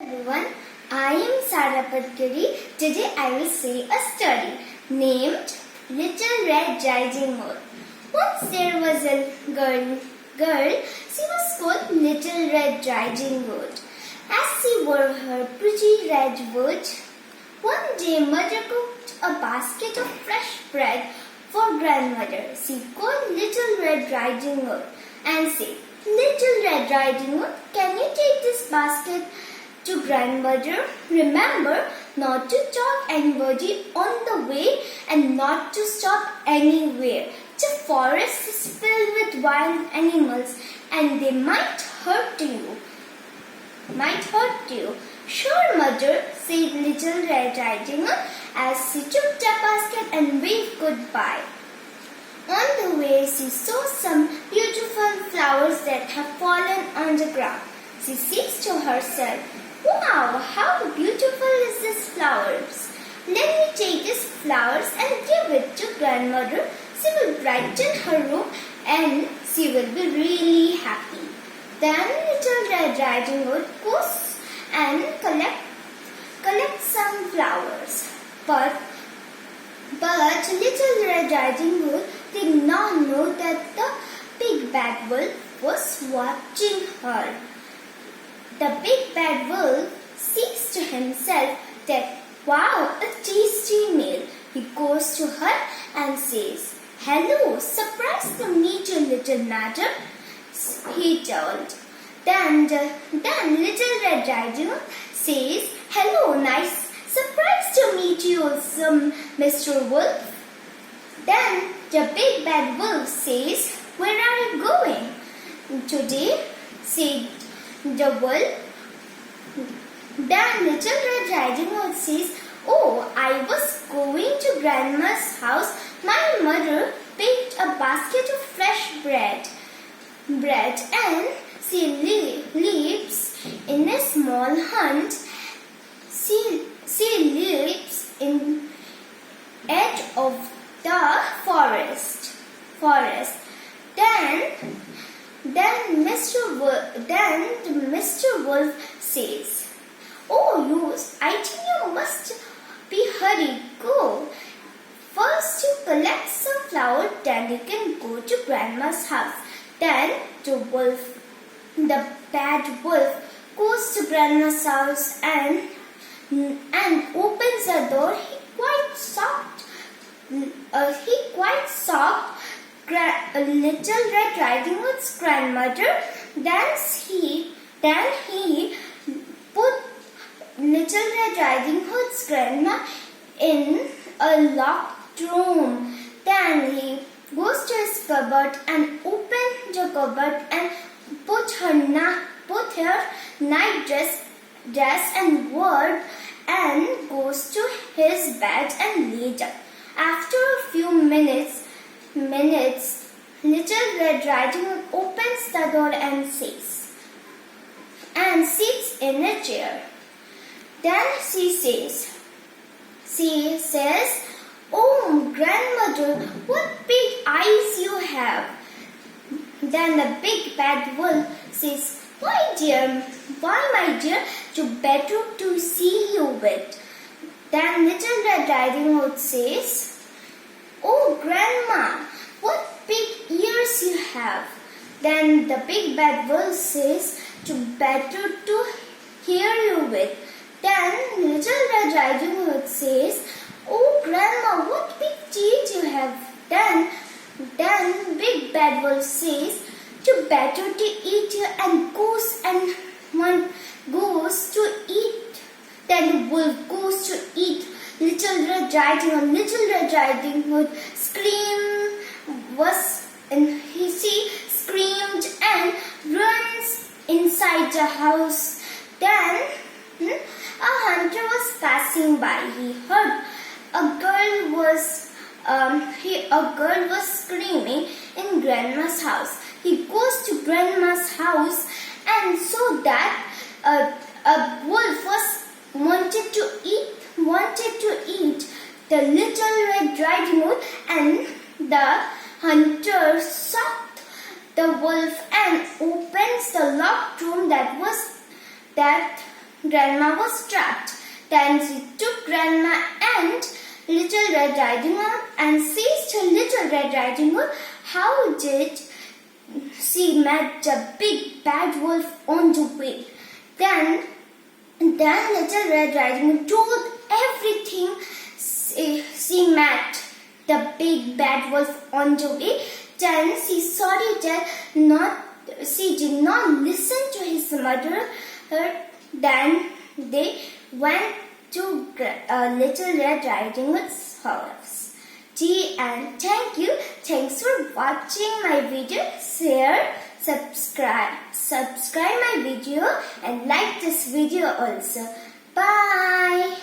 Everyone, I am Sara Patgiri. Today I will say a story named Little Red Riding Hood. Once there was a girl. She was called Little Red Riding Hood. As she wore her pretty red hood, one day mother cooked a basket of fresh bread for grandmother. She called Little Red Riding Hood and said, "Little Red Riding Hood, can you take this basket to grandmother? Remember not to talk anybody on the way and not to stop anywhere. The forest is filled with wild animals and they might hurt you. Sure, mother," said Little Red Riding Hood as she took the basket and waved goodbye. On the way, she saw some beautiful flowers that had fallen on the ground. She said to herself, "Wow, how beautiful is these flowers. Let me take these flowers and give it to grandmother. She will brighten her room and she will be really happy." Then Little Red Riding Hood goes and collect some flowers. But Little Red Riding Hood did not know that the big bad wolf was watching her. The big bad wolf says to himself that, "Wow, a tasty meal." He goes to her and says, "Hello, surprised to meet you, little madam," he told. Then Little Red Riding Hood says, "Hello, nice, surprised to meet you, Mr. Wolf." Then the big bad wolf says, "Where are you going today?" said the wolf. Then Little Red Riding Hood says, "Oh, I was going to grandma's house. My mother baked a basket of fresh bread and she lives in a small hut. She lives in edge of the forest. Then Mr. Wolf says, "Oh, I think you must be hurried. Go. First you collect some flour, then you can go to grandma's house." Then the bad wolf goes to grandma's house and opens the door. He quite shocked Little Red Riding Hood's grandmother. Then he put Little Red Riding Hood's grandma in a locked room. Then he goes to his cupboard and opens the cupboard and put her night dress and word and goes to his bed and lay down. After a few minutes, Little Red Riding Hood opens the door and sits in a chair. Then she says, "Oh, grandmother, what big eyes you have." Then the big bad wolf says, Why, my dear, you better to see you with." Then Little Red Riding Hood says, "Oh, grandma, what big ears you have." Then the big bad wolf says, "You better to hear you with." Then Little Red Riding Hood says, "Oh, grandma, what big teeth you have." Then big bad wolf says, "You better to eat you," and goes to eat. Then the wolf goes to eat Little Red Riding Hood. Little Red Riding Hood screamed and runs inside the house. Then a hunter was passing by. He heard a girl was screaming in grandma's house. He goes to grandma's house and saw that a wolf wanted to eat the Little Red Riding Hood, and the hunter shocked the wolf and opens the locked room that Grandma was trapped. Then she took Grandma and Little Red Riding Hood and seized her Little Red Riding Hood. How did she met the big bad wolf on the way? Then Little Red Riding Hood told everything she met the big bad wolf on the way. Then she did not listen to his mother. Then they went to Little Red Riding Hood's house. And thank you. Thanks for watching my video. Share, subscribe my video and like this video also. Bye.